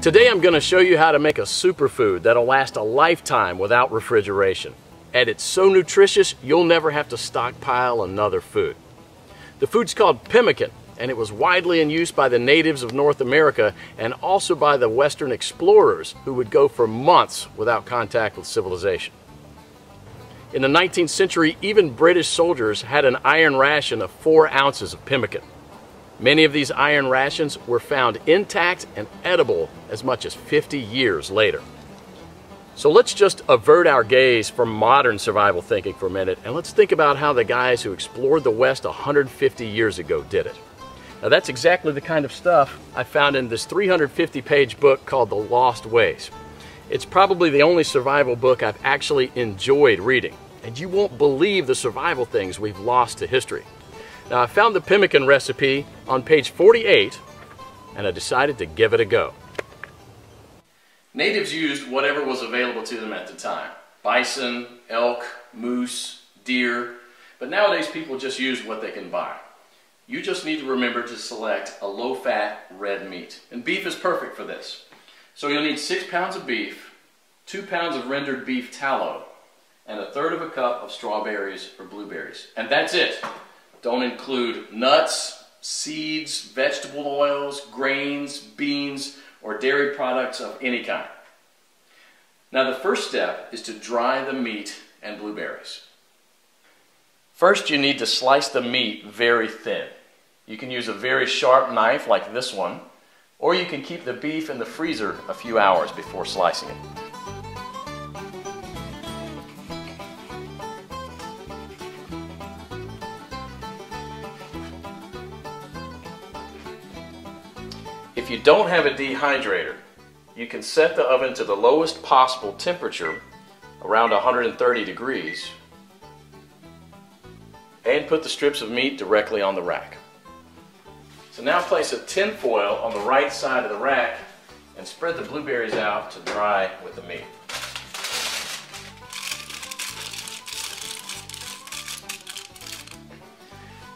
Today I'm going to show you how to make a superfood that'll last a lifetime without refrigeration. And it's so nutritious you'll never have to stockpile another food. The food's called pemmican, and it was widely in use by the natives of North America and also by the Western explorers who would go for months without contact with civilization. In the 19th century, even British soldiers had an iron ration of 4 ounces of pemmican. Many of these iron rations were found intact and edible as much as 50 years later. So let's just avert our gaze from modern survival thinking for a minute, and let's think about how the guys who explored the West 150 years ago did it. Now that's exactly the kind of stuff I found in this 350-page book called The Lost Ways. It's probably the only survival book I've actually enjoyed reading, and you won't believe the survival things we've lost to history. Now I found the pemmican recipe on page 48, and I decided to give it a go. Natives used whatever was available to them at the time. Bison, elk, moose, deer, but nowadays people just use what they can buy. You just need to remember to select a low-fat red meat, and beef is perfect for this. So you'll need 6 pounds of beef, 2 pounds of rendered beef tallow, and 1/3 cup of strawberries or blueberries. And that's it. Don't include nuts, seeds, vegetable oils, grains, beans, or dairy products of any kind. Now the first step is to dry the meat and blueberries. First you need to slice the meat very thin. You can use a very sharp knife like this one, or you can keep the beef in the freezer a few hours before slicing it. If you don't have a dehydrator, you can set the oven to the lowest possible temperature, around 130 degrees, and put the strips of meat directly on the rack. So now place a tin foil on the right side of the rack and spread the blueberries out to dry with the meat.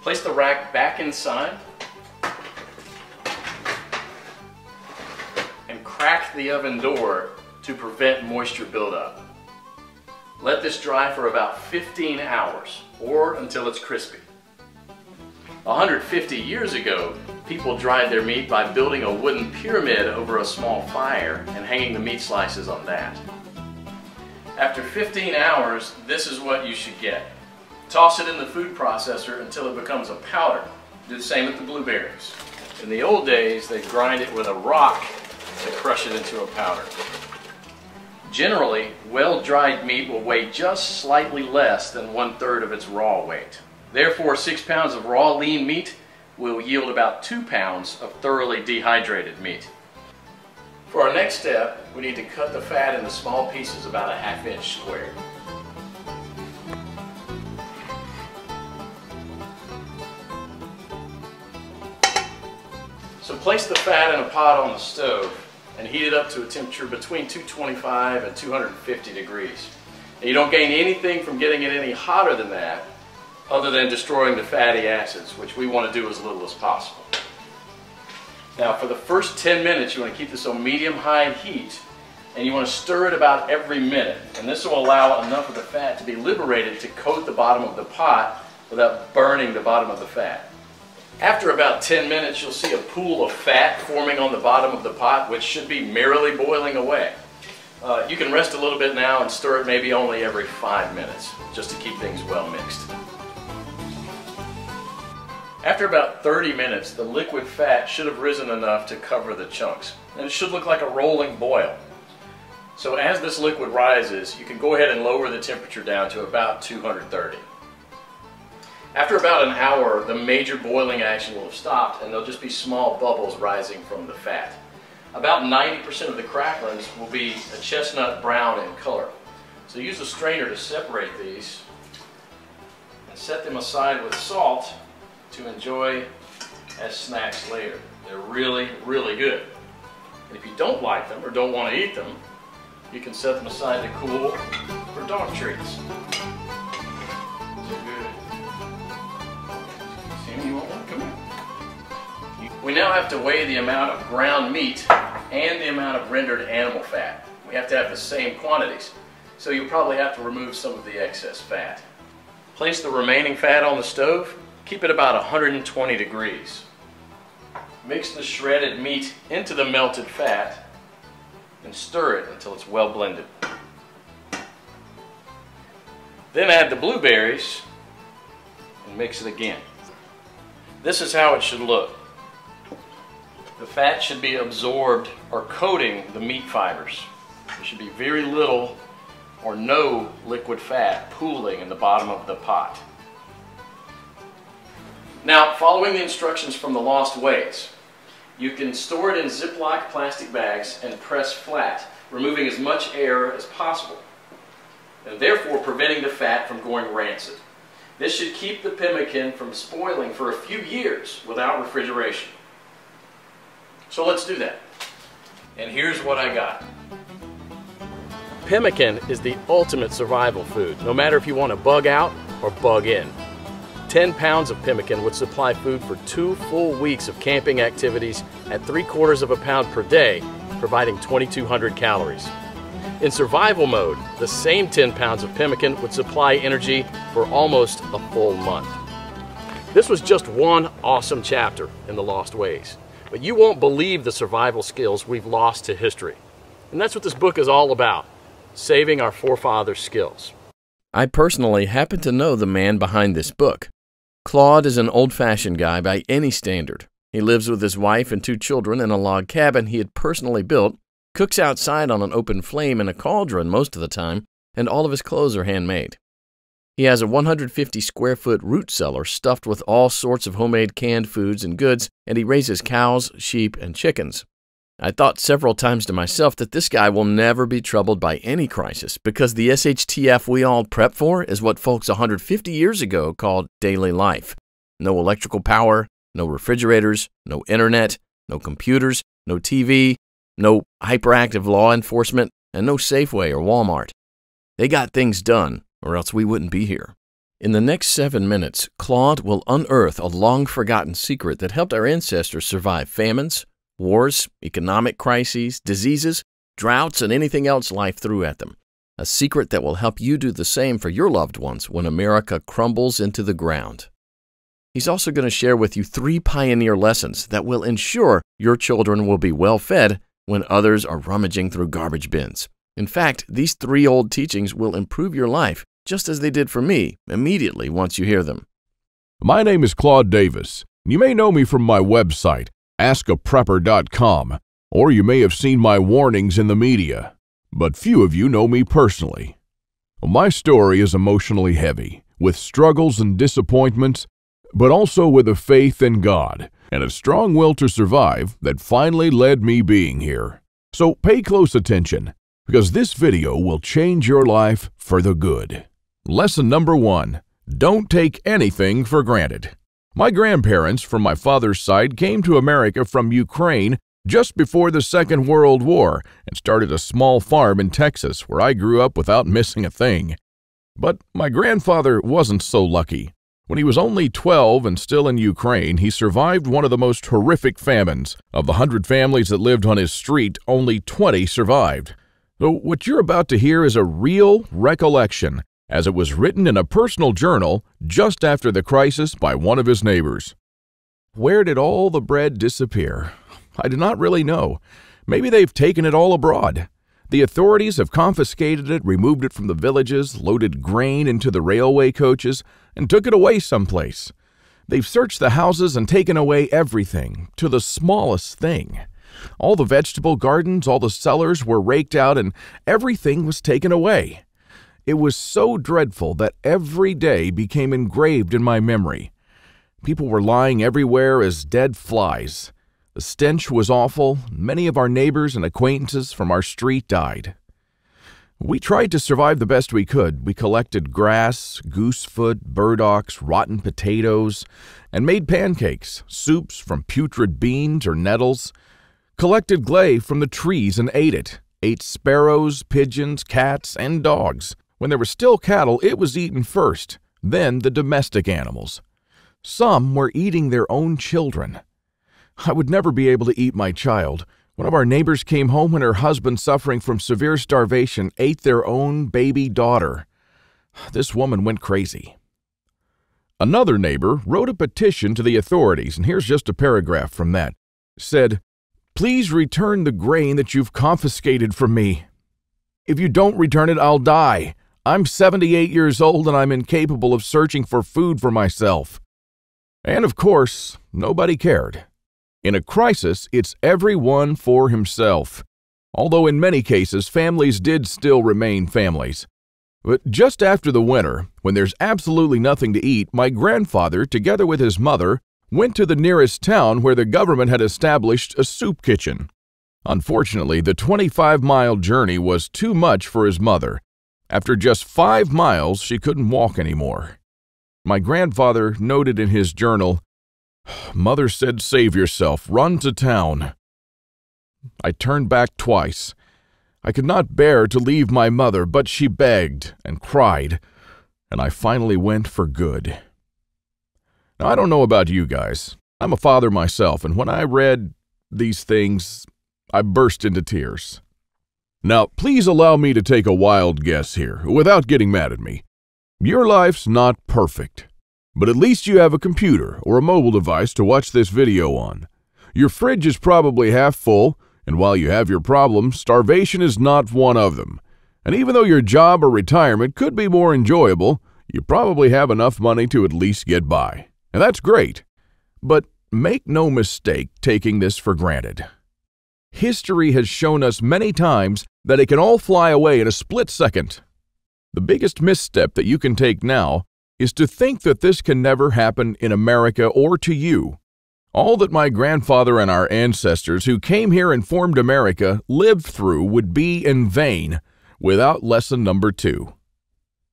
Place the rack back inside and crack the oven door to prevent moisture buildup. Let this dry for about 15 hours or until it's crispy. 150 years ago, people dried their meat by building a wooden pyramid over a small fire and hanging the meat slices on that. After 15 hours, this is what you should get. Toss it in the food processor until it becomes a powder. Do the same with the blueberries. In the old days, they grind it with a rock to crush it into a powder. Generally, well-dried meat will weigh just slightly less than 1/3 of its raw weight. Therefore, 6 pounds of raw lean meat will yield about 2 pounds of thoroughly dehydrated meat. For our next step, we need to cut the fat into small pieces about a 1/2 inch square. So place the fat in a pot on the stove and heat it up to a temperature between 225 and 250 degrees. And you don't gain anything from getting it any hotter than that other than destroying the fatty acids, which we want to do as little as possible. Now for the first 10 minutes you want to keep this on medium-high heat, and you want to stir it about every minute, and this will allow enough of the fat to be liberated to coat the bottom of the pot without burning the bottom of the fat. After about 10 minutes, you'll see a pool of fat forming on the bottom of the pot, which should be merrily boiling away. You can rest a little bit now and stir it maybe only every 5 minutes, just to keep things well mixed. After about 30 minutes, the liquid fat should have risen enough to cover the chunks, and it should look like a rolling boil. So as this liquid rises, you can go ahead and lower the temperature down to about 230. After about an hour, the major boiling action will have stopped, and there'll just be small bubbles rising from the fat. About 90% of the cracklings will be a chestnut brown in color. So use a strainer to separate these and set them aside with salt to enjoy as snacks later. They're really, really good. And if you don't like them or don't want to eat them, you can set them aside to cool for dog treats. We now have to weigh the amount of ground meat and the amount of rendered animal fat. We have to have the same quantities, so you'll probably have to remove some of the excess fat. Place the remaining fat on the stove. Keep it about 120 degrees. Mix the shredded meat into the melted fat and stir it until it's well blended. Then add the blueberries and mix it again. This is how it should look. The fat should be absorbed or coating the meat fibers. There should be very little or no liquid fat pooling in the bottom of the pot. Now, following the instructions from the Lost Ways, you can store it in Ziploc plastic bags and press flat, removing as much air as possible, and therefore preventing the fat from going rancid. This should keep the pemmican from spoiling for a few years without refrigeration. So let's do that. And here's what I got. Pemmican is the ultimate survival food, no matter if you want to bug out or bug in. 10 pounds of pemmican would supply food for 2 full weeks of camping activities at 3/4 of a pound per day, providing 2,200 calories. In survival mode, the same 10 pounds of pemmican would supply energy for almost a full month. This was just one awesome chapter in the Lost Ways, but you won't believe the survival skills we've lost to history. And that's what this book is all about, saving our forefathers' skills. I personally happen to know the man behind this book. Claude is an old-fashioned guy by any standard. He lives with his wife and 2 children in a log cabin he had personally built, cooks outside on an open flame in a cauldron most of the time, and all of his clothes are handmade. He has a 150-square-foot root cellar stuffed with all sorts of homemade canned foods and goods, and he raises cows, sheep, and chickens. I thought several times to myself that this guy will never be troubled by any crisis because the SHTF we all prep for is what folks 150 years ago called daily life. No electrical power, no refrigerators, no internet, no computers, no TV, no hyperactive law enforcement, and no Safeway or Walmart. They got things done, or else we wouldn't be here. In the next 7 minutes, Claude will unearth a long-forgotten secret that helped our ancestors survive famines, wars, economic crises, diseases, droughts, and anything else life threw at them. A secret that will help you do the same for your loved ones when America crumbles into the ground. He's also going to share with you 3 pioneer lessons that will ensure your children will be well fed when others are rummaging through garbage bins. In fact, these 3 old teachings will improve your life just as they did for me immediately once you hear them. My name is Claude Davis. You may know me from my website, askaprepper.com, or you may have seen my warnings in the media, but few of you know me personally. My story is emotionally heavy, with struggles and disappointments, but also with a faith in God and a strong will to survive that finally led me being here. So pay close attention, because this video will change your life for the good. Lesson number 1, don't take anything for granted. My grandparents from my father's side came to America from Ukraine just before the Second World War and started a small farm in Texas where I grew up without missing a thing. But my grandfather wasn't so lucky. When he was only 12 and still in Ukraine, he survived one of the most horrific famines. Of the 100 families that lived on his street, only 20 survived. So what you're about to hear is a real recollection, as it was written in a personal journal just after the crisis by one of his neighbors. Where did all the bread disappear? I do not really know. Maybe they've taken it all abroad. The authorities have confiscated it, removed it from the villages, loaded grain into the railway coaches, and took it away someplace. They've searched the houses and taken away everything, to the smallest thing. All the vegetable gardens, all the cellars were raked out, and everything was taken away. It was so dreadful that every day became engraved in my memory. People were lying everywhere as dead flies. The stench was awful. Many of our neighbors and acquaintances from our street died. We tried to survive the best we could. We collected grass, goosefoot, burdocks, rotten potatoes, and made pancakes, soups from putrid beans or nettles, collected clay from the trees and ate it, ate sparrows, pigeons, cats, and dogs. When there were still cattle, it was eaten first, then the domestic animals. Some were eating their own children. I would never be able to eat my child. One of our neighbors came home when her husband, suffering from severe starvation, ate their own baby daughter. This woman went crazy. Another neighbor wrote a petition to the authorities, and here's just a paragraph from that. It said, "Please return the grain that you've confiscated from me. If you don't return it, I'll die. I'm 78 years old and I'm incapable of searching for food for myself." And of course, nobody cared. In a crisis, it's everyone for himself. Although in many cases, families did still remain families. But just after the winter, when there's absolutely nothing to eat, my grandfather, together with his mother, went to the nearest town where the government had established a soup kitchen. Unfortunately, the 25-mile journey was too much for his mother. After just 5 miles, she couldn't walk anymore. My grandfather noted in his journal, "Mother said, save yourself, run to town." I turned back twice. I could not bear to leave my mother, but she begged and cried, and I finally went for good. Now, I don't know about you guys. I'm a father myself, and when I read these things, I burst into tears. Now, please allow me to take a wild guess here, without getting mad at me. Your life's not perfect, but at least you have a computer or a mobile device to watch this video on. Your fridge is probably half full, and while you have your problems, starvation is not one of them. And even though your job or retirement could be more enjoyable, you probably have enough money to at least get by. And that's great. But make no mistake taking this for granted. History has shown us many times that it can all fly away in a split second. The biggest misstep that you can take now is to think that this can never happen in America or to you. All that my grandfather and our ancestors who came here and formed America lived through would be in vain without lesson number 2.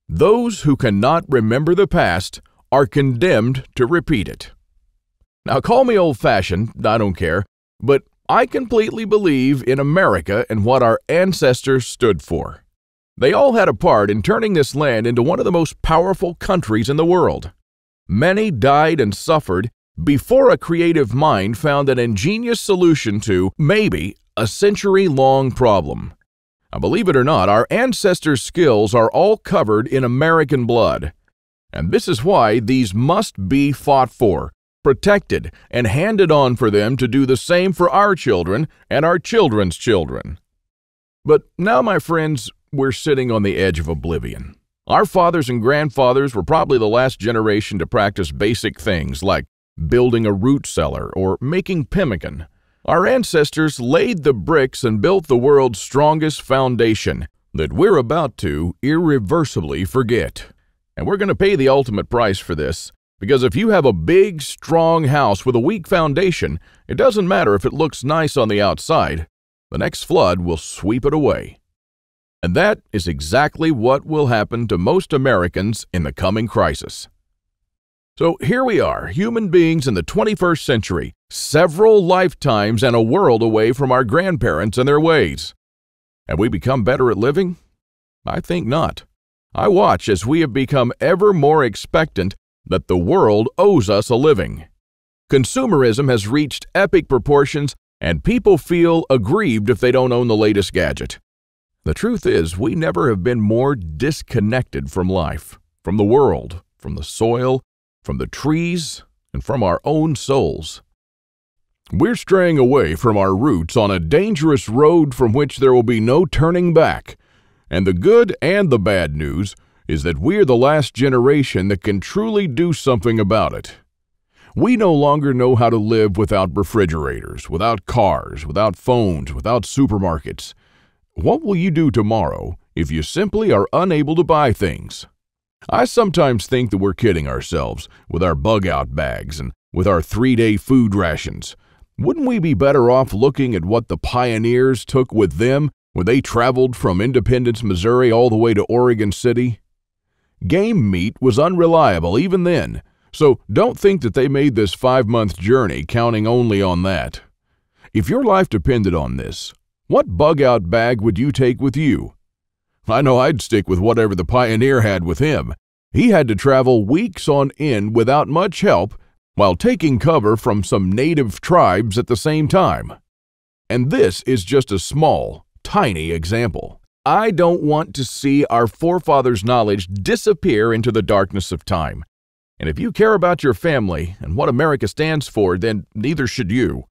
Those who cannot remember the past are condemned to repeat it. Now, call me old-fashioned, I don't care, but I completely believe in America and what our ancestors stood for. They all had a part in turning this land into one of the most powerful countries in the world. Many died and suffered before a creative mind found an ingenious solution to, maybe, a century-long problem. Now, believe it or not, our ancestors' skills are all covered in American blood. And this is why these must be fought for, protected, and handed on for them to do the same for our children and our children's children. But now, my friends, we're sitting on the edge of oblivion. Our fathers and grandfathers were probably the last generation to practice basic things like building a root cellar or making pemmican. Our ancestors laid the bricks and built the world's strongest foundation that we're about to irreversibly forget. And we're going to pay the ultimate price for this, because if you have a big, strong house with a weak foundation, it doesn't matter if it looks nice on the outside. The next flood will sweep it away. And that is exactly what will happen to most Americans in the coming crisis. So here we are, human beings in the 21st century, several lifetimes and a world away from our grandparents and their ways. Have we become better at living? I think not. I watch as we have become ever more expectant that the world owes us a living. Consumerism has reached epic proportions, and people feel aggrieved if they don't own the latest gadget. The truth is, we never have been more disconnected from life, from the world, from the soil, from the trees, and from our own souls. We're straying away from our roots on a dangerous road from which there will be no turning back. And the good and the bad news is that we're the last generation that can truly do something about it. We no longer know how to live without refrigerators, without cars, without phones, without supermarkets. What will you do tomorrow if you simply are unable to buy things? I sometimes think that we're kidding ourselves with our bug-out bags and with our 3-day food rations. Wouldn't we be better off looking at what the pioneers took with them when they traveled from Independence, Missouri all the way to Oregon City? Game meat was unreliable even then, so don't think that they made this 5-month journey counting only on that. If your life depended on this, what bug-out bag would you take with you? I know I'd stick with whatever the pioneer had with him. He had to travel weeks on end without much help while taking cover from some native tribes at the same time. And this is just a small, tiny example. I don't want to see our forefathers' knowledge disappear into the darkness of time. And if you care about your family and what America stands for, then neither should you.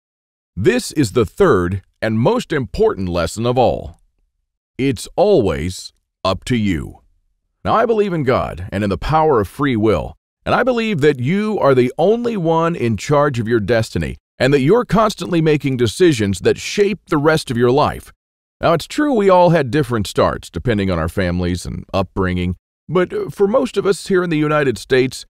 This is the third and most important lesson of all. It's always up to you. Now, I believe in God and in the power of free will, and I believe that you are the only one in charge of your destiny, and that you're constantly making decisions that shape the rest of your life. Now, it's true we all had different starts depending on our families and upbringing, but for most of us here in the United States,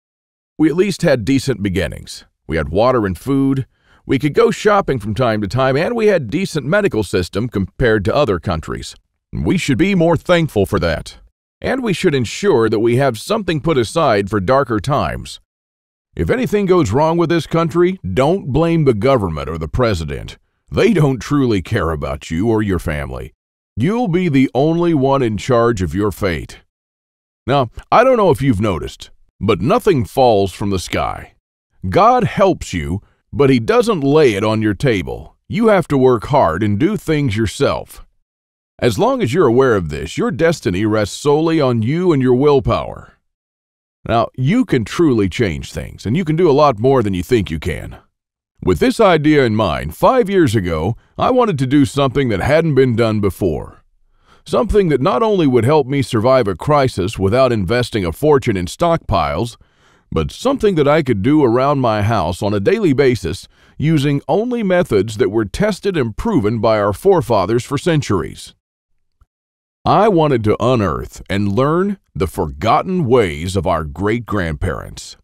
we at least had decent beginnings. We had water and food, we could go shopping from time to time, and we had a decent medical system compared to other countries. We should be more thankful for that. And we should ensure that we have something put aside for darker times. If anything goes wrong with this country, don't blame the government or the president. They don't truly care about you or your family. You'll be the only one in charge of your fate. Now, I don't know if you've noticed, but nothing falls from the sky. God helps you, but He doesn't lay it on your table. You have to work hard and do things yourself. As long as you're aware of this, your destiny rests solely on you and your willpower. Now, you can truly change things, and you can do a lot more than you think you can. With this idea in mind, 5 years ago, I wanted to do something that hadn't been done before. Something that not only would help me survive a crisis without investing a fortune in stockpiles, but something that I could do around my house on a daily basis using only methods that were tested and proven by our forefathers for centuries. I wanted to unearth and learn the forgotten ways of our great-grandparents.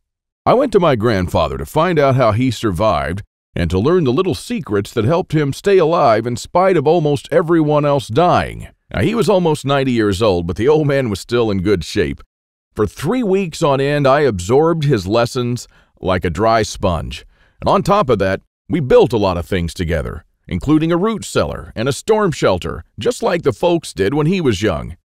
I went to my grandfather to find out how he survived and to learn the little secrets that helped him stay alive in spite of almost everyone else dying. Now, he was almost 90 years old, but the old man was still in good shape. For 3 weeks on end, I absorbed his lessons like a dry sponge. And on top of that, we built a lot of things together, including a root cellar and a storm shelter, just like the folks did when he was young.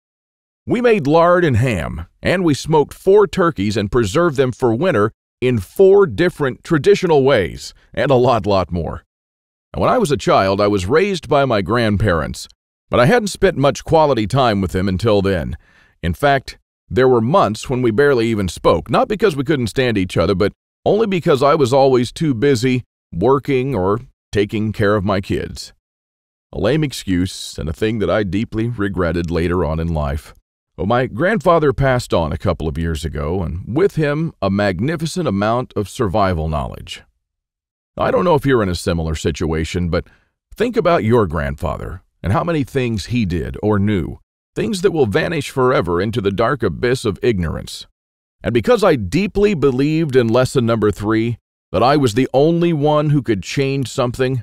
We made lard and ham, and we smoked 4 turkeys and preserved them for winter in 4 different traditional ways, and a lot more. And when I was a child, I was raised by my grandparents, but I hadn't spent much quality time with them until then. In fact, there were months when we barely even spoke, not because we couldn't stand each other, but only because I was always too busy working or taking care of my kids. A lame excuse and a thing that I deeply regretted later on in life. Well, my grandfather passed on a couple of years ago, and with him, a magnificent amount of survival knowledge. I don't know if you're in a similar situation, but think about your grandfather and how many things he did or knew, things that will vanish forever into the dark abyss of ignorance. And because I deeply believed in lesson number 3, that I was the only one who could change something,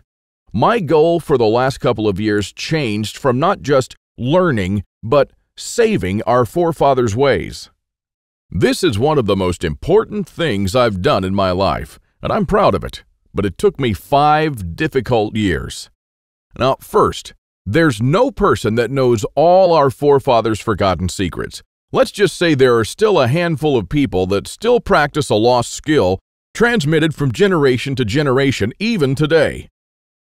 my goal for the last couple of years changed from not just learning, but saving our forefathers' ways. This is one of the most important things I've done in my life, and I'm proud of it, but it took me 5 difficult years. Now, first, there's no person that knows all our forefathers' forgotten secrets. Let's just say there are still a handful of people that still practice a lost skill transmitted from generation to generation, even today.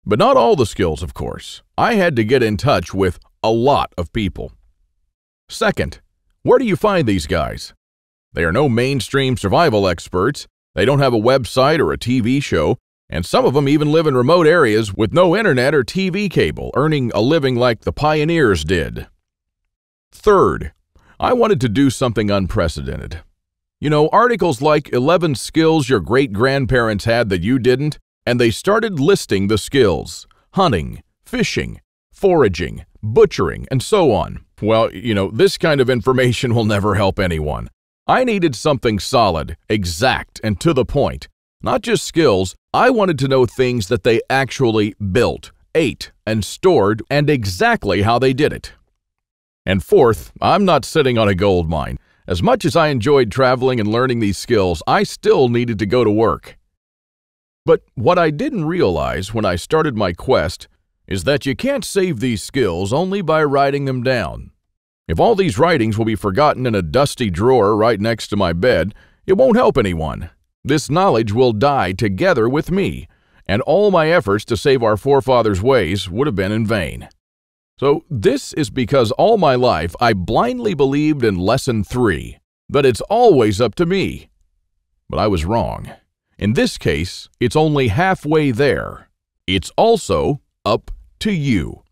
But not all the skills, of course. I had to get in touch with a lot of people. Second, where do you find these guys? They are no mainstream survival experts, they don't have a website or a TV show, and some of them even live in remote areas with no internet or TV cable, earning a living like the pioneers did. Third, I wanted to do something unprecedented. You know, articles like 11 skills your great-grandparents had that you didn't, and they started listing the skills: hunting, fishing, foraging, butchering, and so on. Well, you know, this kind of information will never help anyone. I needed something solid, exact, and to the point. Not just skills, I wanted to know things that they actually built, ate, and stored, and exactly how they did it. And fourth, I'm not sitting on a gold mine. As much as I enjoyed traveling and learning these skills, I still needed to go to work. But what I didn't realize when I started my quest is that you can't save these skills only by writing them down. If all these writings will be forgotten in a dusty drawer right next to my bed, it won't help anyone. This knowledge will die together with me, and all my efforts to save our forefathers' ways would have been in vain. So this is because all my life I blindly believed in Lesson 3, that it's always up to me. But I was wrong. In this case, it's only halfway there. It's also up to you.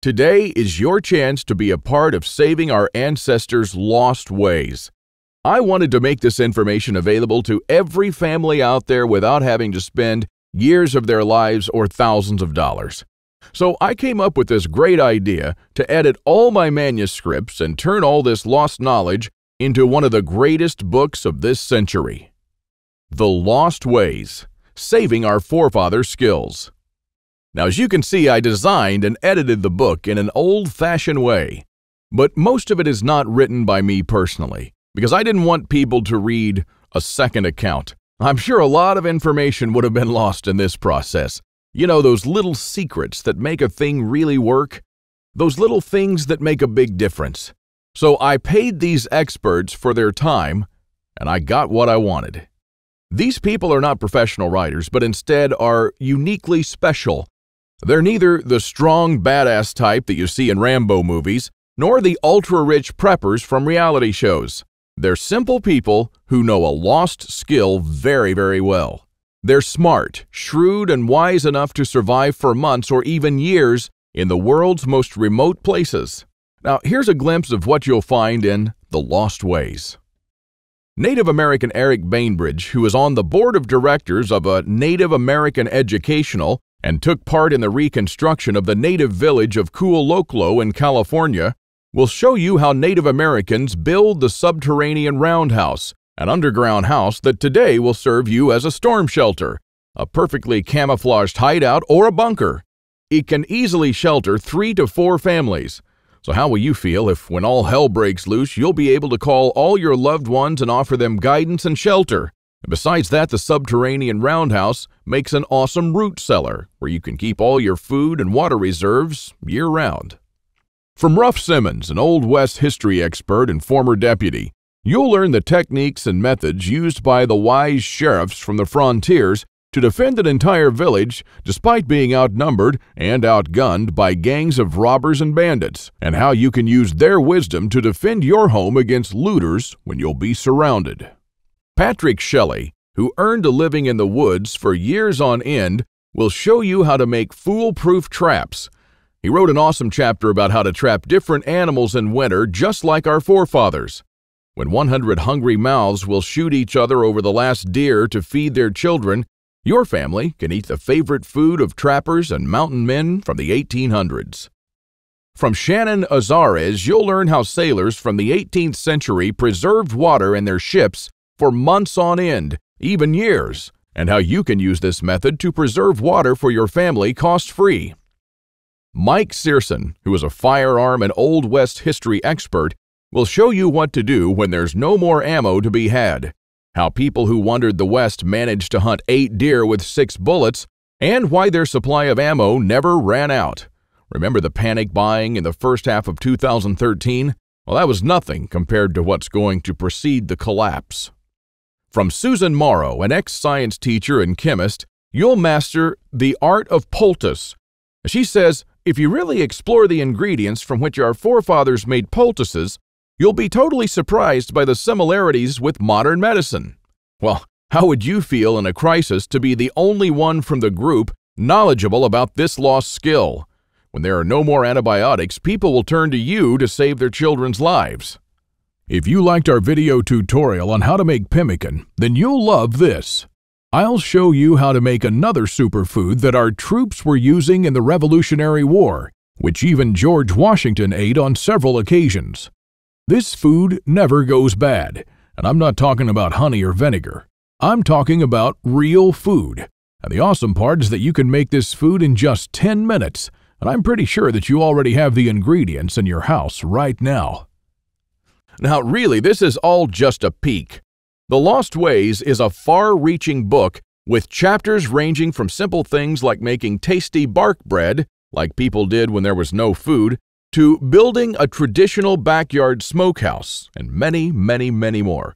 Today is your chance to be a part of saving our ancestors' lost ways. I wanted to make this information available to every family out there without having to spend years of their lives or thousands of dollars. So I came up with this great idea to edit all my manuscripts and turn all this lost knowledge into one of the greatest books of this century. The Lost Ways, Saving Our Forefathers' Skills. Now, as you can see, I designed and edited the book in an old-fashioned way, but most of it is not written by me personally, because I didn't want people to read a second account. I'm sure a lot of information would have been lost in this process. You know, those little secrets that make a thing really work? Those little things that make a big difference. So I paid these experts for their time, and I got what I wanted. These people are not professional writers, but instead are uniquely special. They're neither the strong, badass type that you see in Rambo movies, nor the ultra-rich preppers from reality shows. They're simple people who know a lost skill very, very well. They're smart, shrewd, and wise enough to survive for months or even years in the world's most remote places. Now, here's a glimpse of what you'll find in The Lost Ways. Native American Eric Bainbridge, who is on the board of directors of a Native American educational and took part in the reconstruction of the native village of Kualoklo in California, will show you how Native Americans build the subterranean roundhouse, an underground house that today will serve you as a storm shelter, a perfectly camouflaged hideout, or a bunker. It can easily shelter 3 to 4 families. So how will you feel if, when all hell breaks loose, you'll be able to call all your loved ones and offer them guidance and shelter? And besides that, the subterranean roundhouse makes an awesome root cellar where you can keep all your food and water reserves year-round. From Ruff Simmons, an Old West history expert and former deputy, you'll learn the techniques and methods used by the wise sheriffs from the frontiers to defend an entire village despite being outnumbered and outgunned by gangs of robbers and bandits, and how you can use their wisdom to defend your home against looters when you'll be surrounded. Patrick Shelley, who earned a living in the woods for years on end, will show you how to make foolproof traps. He wrote an awesome chapter about how to trap different animals in winter just like our forefathers. When 100 hungry mouths will shoot each other over the last deer to feed their children, your family can eat the favorite food of trappers and mountain men from the 1800s. From Shannon Azares, you'll learn how sailors from the 18th century preserved water in their ships for months on end, even years, and how you can use this method to preserve water for your family cost-free. Mike Searson, who is a firearm and Old West history expert, will show you what to do when there's no more ammo to be had, how people who wandered the West managed to hunt 8 deer with 6 bullets, and why their supply of ammo never ran out. Remember the panic buying in the first half of 2013? Well, that was nothing compared to what's going to precede the collapse. From Susan Morrow, an ex-science teacher and chemist, you'll master the art of poultice. She says, if you really explore the ingredients from which our forefathers made poultices, you'll be totally surprised by the similarities with modern medicine. Well, how would you feel in a crisis to be the only one from the group knowledgeable about this lost skill? When there are no more antibiotics, people will turn to you to save their children's lives. If you liked our video tutorial on how to make pemmican, then you'll love this. I'll show you how to make another superfood that our troops were using in the Revolutionary War, which even George Washington ate on several occasions. This food never goes bad, and I'm not talking about honey or vinegar. I'm talking about real food. And the awesome part is that you can make this food in just 10 minutes, and I'm pretty sure that you already have the ingredients in your house right now. Now, really, this is all just a peek. The Lost Ways is a far-reaching book with chapters ranging from simple things like making tasty bark bread, like people did when there was no food, to building a traditional backyard smokehouse, and many, many, many more.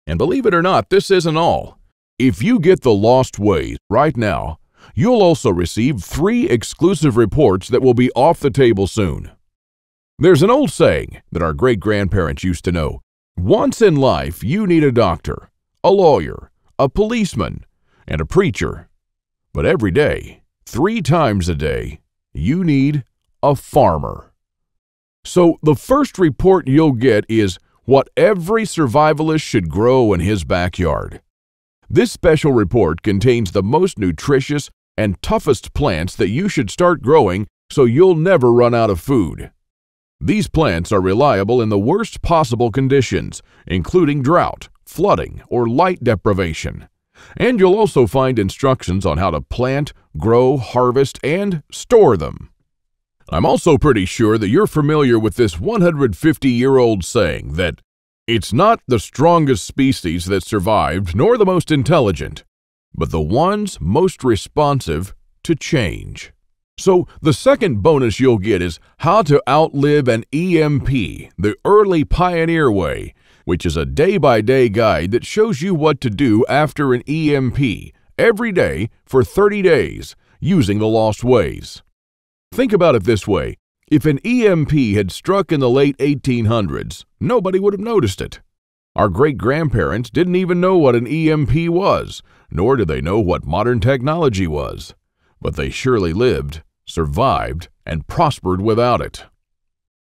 And believe it or not, this isn't all. If you get The Lost Ways right now, You'll also receive 3 exclusive reports that will be off the table soon. There's an old saying that our great-grandparents used to know. Once in life, you need a doctor, a lawyer, a policeman, and a preacher. But every day, 3 times a day, you need a farmer. So the first report you'll get is what every survivalist should grow in his backyard. This special report contains the most nutritious and toughest plants that you should start growing so you'll never run out of food. These plants are reliable in the worst possible conditions, including drought, flooding, or light deprivation. And you'll also find instructions on how to plant, grow, harvest, and store them. I'm also pretty sure that you're familiar with this 150-year-old saying that it's not the strongest species that survived nor the most intelligent, but the ones most responsive to change. So the second bonus you'll get is how to outlive an EMP, the early pioneer way, which is a day-by-day guide that shows you what to do after an EMP every day for 30 days using the lost ways. Think about it this way. If an EMP had struck in the late 1800s, nobody would have noticed it. Our great-grandparents didn't even know what an EMP was, nor did they know what modern technology was. But they surely lived, survived, and prospered without it.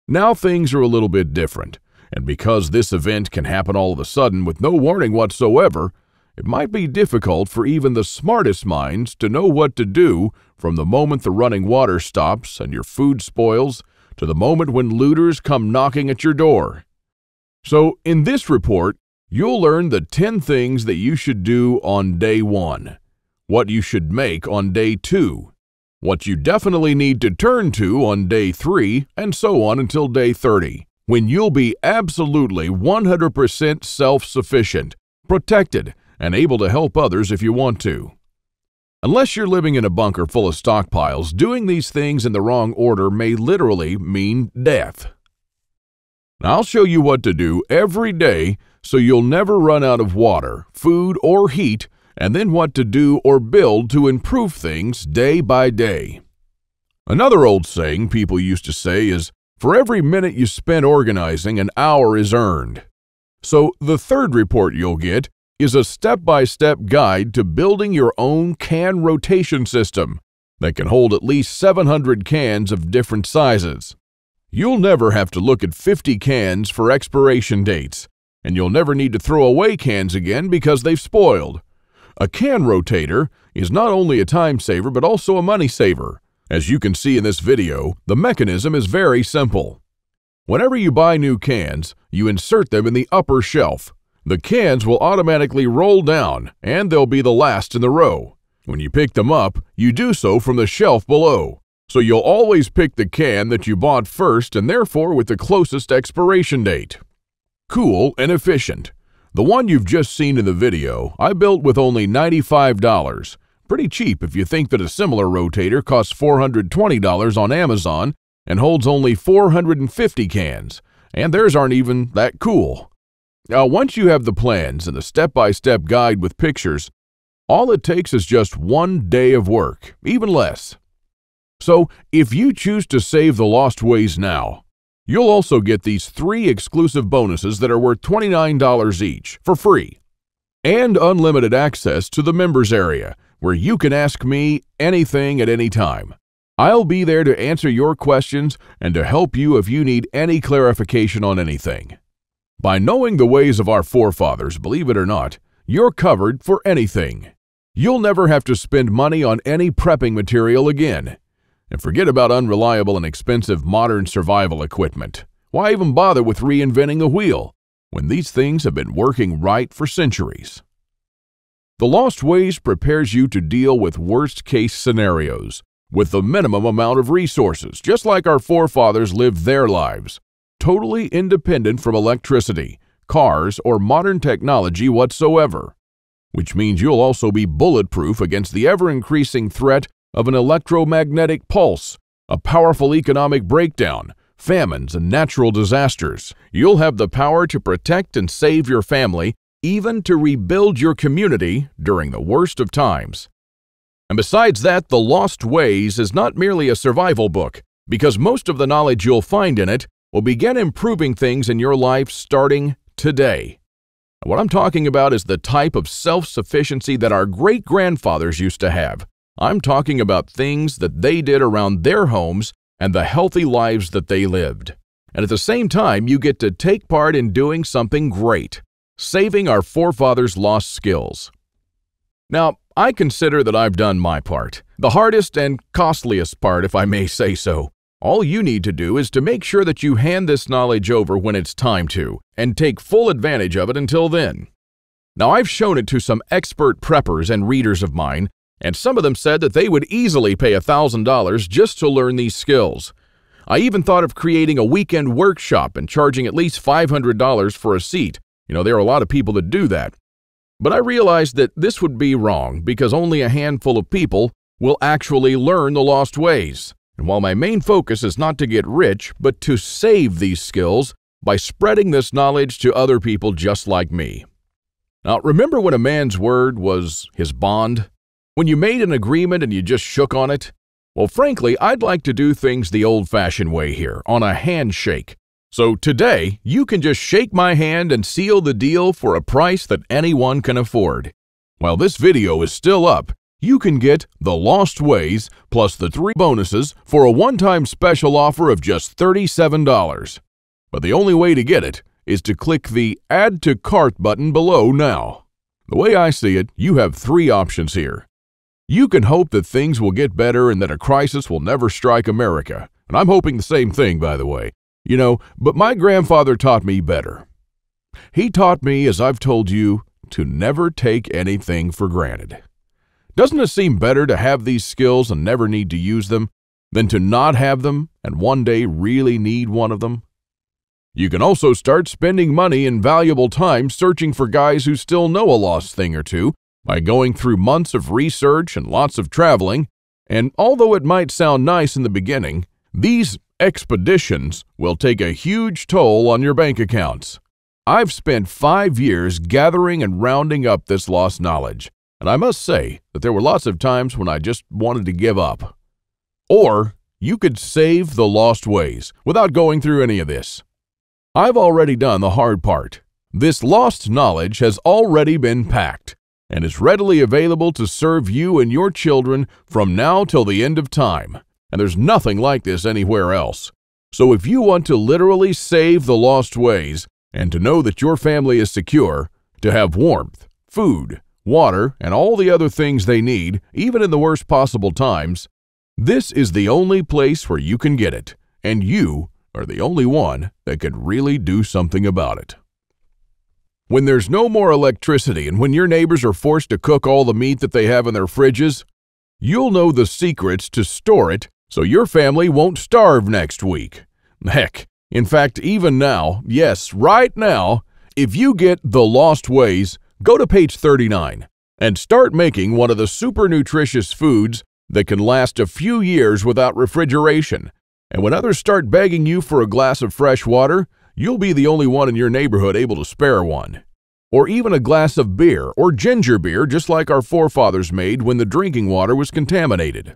Now things are a little bit different, and because this event can happen all of a sudden with no warning whatsoever, it might be difficult for even the smartest minds to know what to do from the moment the running water stops and your food spoils to the moment when looters come knocking at your door. So in this report, you'll learn the 10 things that you should do on day 1, what you should make on day 2, what you definitely need to turn to on day 3, and so on until day 30, when you'll be absolutely 100% self-sufficient, protected, and able to help others if you want to. Unless you're living in a bunker full of stockpiles, doing these things in the wrong order may literally mean death. Now, I'll show you what to do every day so you'll never run out of water, food, or heat, and then what to do or build to improve things day by day. Another old saying people used to say is, for every minute you spend organizing, an hour is earned. So the third report you'll get is a step-by-step guide to building your own can rotation system that can hold at least 700 cans of different sizes. You'll never have to look at 50 cans for expiration dates, and you'll never need to throw away cans again because they've spoiled. A can rotator is not only a time saver but also a money saver. As you can see in this video, the mechanism is very simple. Whenever you buy new cans, you insert them in the upper shelf. The cans will automatically roll down, and they'll be the last in the row. When you pick them up, you do so from the shelf below. So you'll always pick the can that you bought first and therefore with the closest expiration date. Cool and efficient. The one you've just seen in the video, I built with only $95. Pretty cheap if you think that a similar rotator costs $420 on Amazon and holds only 450 cans, and theirs aren't even that cool. Now, once you have the plans and the step-by-step guide with pictures, all it takes is just 1 day of work, even less. So, if you choose to save the lost ways now, you'll also get these 3 exclusive bonuses that are worth $29 each, for free, and unlimited access to the members area, where you can ask me anything at any time. I'll be there to answer your questions and to help you if you need any clarification on anything. By knowing the ways of our forefathers, believe it or not, you're covered for anything. You'll never have to spend money on any prepping material again. And forget about unreliable and expensive modern survival equipment. Why even bother with reinventing a wheel when these things have been working right for centuries? The Lost Ways prepares you to deal with worst-case scenarios with the minimum amount of resources, just like our forefathers lived their lives, totally independent from electricity, cars, or modern technology whatsoever, which means you'll also be bulletproof against the ever-increasing threat of an electromagnetic pulse, a powerful economic breakdown, famines, and natural disasters. You'll have the power to protect and save your family, even to rebuild your community during the worst of times. And besides that, The Lost Ways is not merely a survival book, because most of the knowledge you'll find in it will begin improving things in your life starting today. What I'm talking about is the type of self-sufficiency that our great-grandfathers used to have. I'm talking about things that they did around their homes and the healthy lives that they lived. And at the same time, you get to take part in doing something great, saving our forefathers' lost skills. Now, I consider that I've done my part, the hardest and costliest part, if I may say so. All you need to do is to make sure that you hand this knowledge over when it's time to, and take full advantage of it until then. Now, I've shown it to some expert preppers and readers of mine, and some of them said that they would easily pay $1,000 just to learn these skills. I even thought of creating a weekend workshop and charging at least $500 for a seat. There are a lot of people that do that. But I realized that this would be wrong because only a handful of people will actually learn the lost ways. And while my main focus is not to get rich, but to save these skills by spreading this knowledge to other people just like me. Now, remember when a man's word was his bond? When you made an agreement and you just shook on it? Well, frankly, I'd like to do things the old-fashioned way here, on a handshake. So today, you can just shake my hand and seal the deal for a price that anyone can afford. While this video is still up, you can get The Lost Ways plus the 3 bonuses for a one-time special offer of just $37. But the only way to get it is to click the Add to Cart button below now. The way I see it, you have 3 options here. You can hope that things will get better and that a crisis will never strike America. And I'm hoping the same thing, by the way. But my grandfather taught me better. He taught me, as I've told you, to never take anything for granted. Doesn't it seem better to have these skills and never need to use them than to not have them and one day really need one of them? You can also start spending money and valuable time searching for guys who still know a lost thing or two by going through months of research and lots of traveling. And although it might sound nice in the beginning, these expeditions will take a huge toll on your bank accounts. I've spent 5 years gathering and rounding up this lost knowledge, and I must say that there were lots of times when I just wanted to give up. Or you could save the lost ways without going through any of this. I've already done the hard part. This lost knowledge has already been packed and is readily available to serve you and your children from now till the end of time. And there's nothing like this anywhere else. So if you want to literally save the lost ways and to know that your family is secure, to have warmth, food, water, and all the other things they need, even in the worst possible times, this is the only place where you can get it, and you are the only one that can really do something about it. When there's no more electricity and when your neighbors are forced to cook all the meat that they have in their fridges, you'll know the secrets to store it so your family won't starve next week. Heck, in fact, even now, yes, right now, if you get The Lost Ways, go to page 39 and start making one of the super nutritious foods that can last a few years without refrigeration. And when others start begging you for a glass of fresh water, you'll be the only one in your neighborhood able to spare one. Or even a glass of beer or ginger beer, just like our forefathers made when the drinking water was contaminated.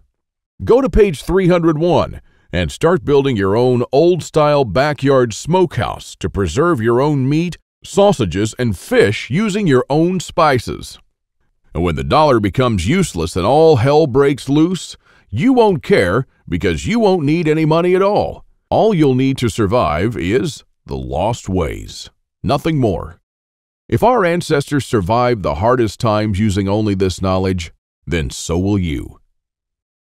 Go to page 301 and start building your own old-style backyard smokehouse to preserve your own meat, sausages, and fish using your own spices. And when the dollar becomes useless and all hell breaks loose, you won't care because you won't need any money at all. All you'll need to survive is the lost ways. Nothing more. If our ancestors survived the hardest times using only this knowledge, then so will you.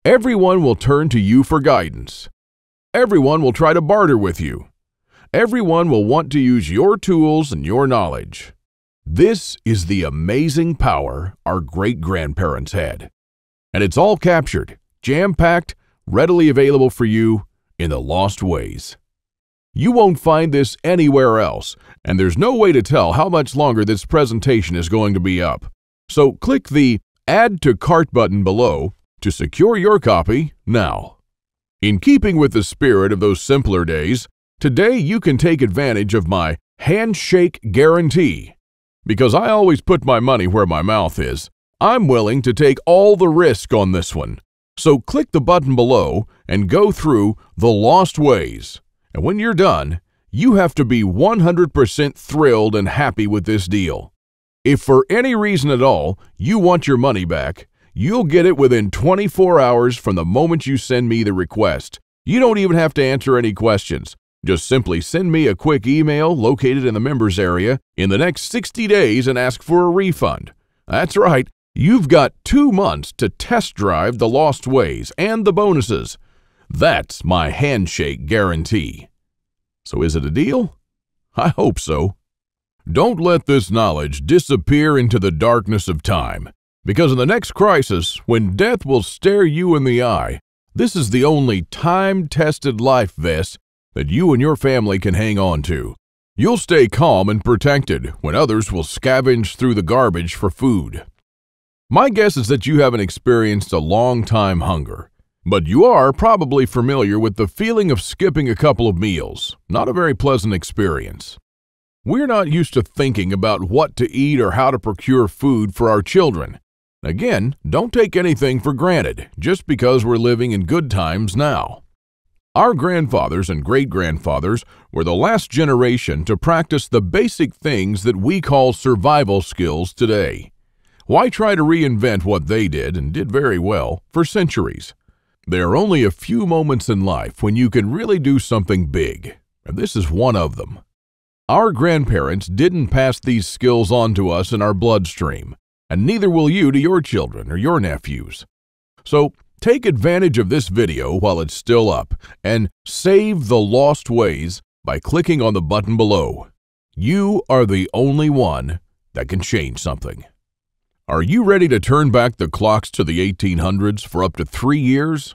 Everyone will turn to you for guidance. Everyone will try to barter with you. Everyone will want to use your tools and your knowledge. This is the amazing power our great-grandparents had. And it's all captured, jam-packed, readily available for you in The Lost Ways. You won't find this anywhere else, and there's no way to tell how much longer this presentation is going to be up. So click the Add to Cart button below to secure your copy now. In keeping with the spirit of those simpler days, today you can take advantage of my handshake guarantee. Because I always put my money where my mouth is, I'm willing to take all the risk on this one. So click the button below and go through The Lost Ways. And when you're done, you have to be 100% thrilled and happy with this deal. If for any reason at all you want your money back, you'll get it within 24 hours from the moment you send me the request. You don't even have to answer any questions. Just simply send me a quick email located in the members area in the next 60 days and ask for a refund. That's right, you've got 2 months to test drive The Lost Ways and the bonuses. That's my handshake guarantee. So is it a deal? I hope so. Don't let this knowledge disappear into the darkness of time, because in the next crisis, when death will stare you in the eye, this is the only time-tested life vest that you and your family can hang on to. You'll stay calm and protected when others will scavenge through the garbage for food. My guess is that you haven't experienced a long-time hunger, but you are probably familiar with the feeling of skipping a couple of meals. Not a very pleasant experience. We're not used to thinking about what to eat or how to procure food for our children. Again, don't take anything for granted just because we're living in good times now. Our grandfathers and great-grandfathers were the last generation to practice the basic things that we call survival skills today. Why try to reinvent what they did, and did very well, for centuries? There are only a few moments in life when you can really do something big, and this is one of them. Our grandparents didn't pass these skills on to us in our bloodstream, and neither will you to your children or your nephews. So, take advantage of this video while it's still up and save The Lost Ways by clicking on the button below. You are the only one that can change something. Are you ready to turn back the clocks to the 1800s for up to 3 years?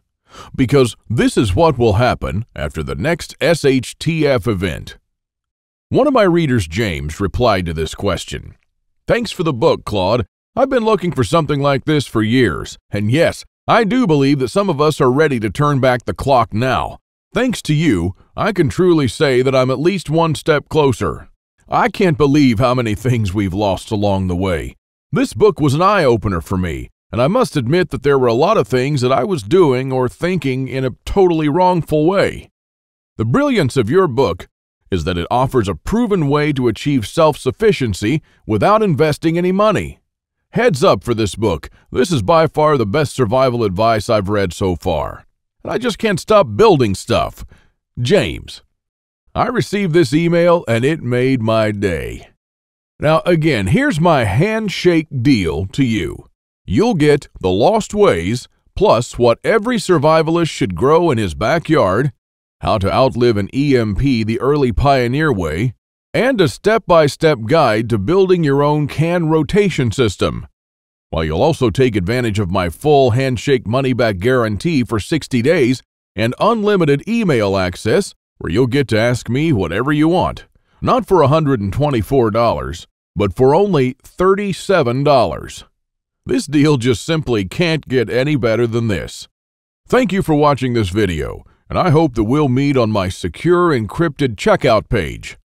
Because this is what will happen after the next SHTF event. One of my readers, James, replied to this question. Thanks for the book, Claude. I've been looking for something like this for years, and yes, I do believe that some of us are ready to turn back the clock now. Thanks to you, I can truly say that I'm at least one step closer. I can't believe how many things we've lost along the way. This book was an eye-opener for me, and I must admit that there were a lot of things that I was doing or thinking in a totally wrongful way. The brilliance of your book is that it offers a proven way to achieve self-sufficiency without investing any money. Heads up for this book. This is by far the best survival advice I've read so far. And I just can't stop building stuff. James. I received this email and it made my day. Now again, here's my handshake deal to you. You'll get The Lost Ways, plus what every survivalist should grow in his backyard, how to outlive an EMP the early pioneer way, and a step-by-step guide to building your own can rotation system. While you'll also take advantage of my full handshake money-back guarantee for 60 days and unlimited email access where you'll get to ask me whatever you want. Not for $124, but for only $37. This deal just simply can't get any better than this. Thank you for watching this video, and I hope that we'll meet on my secure encrypted checkout page.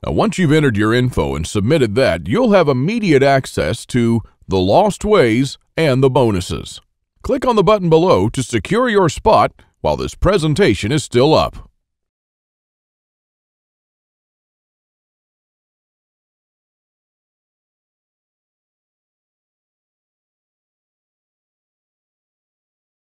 Now, once you've entered your info and submitted that, you'll have immediate access to The Lost Ways and the bonuses. Click on the button below to secure your spot while this presentation is still up.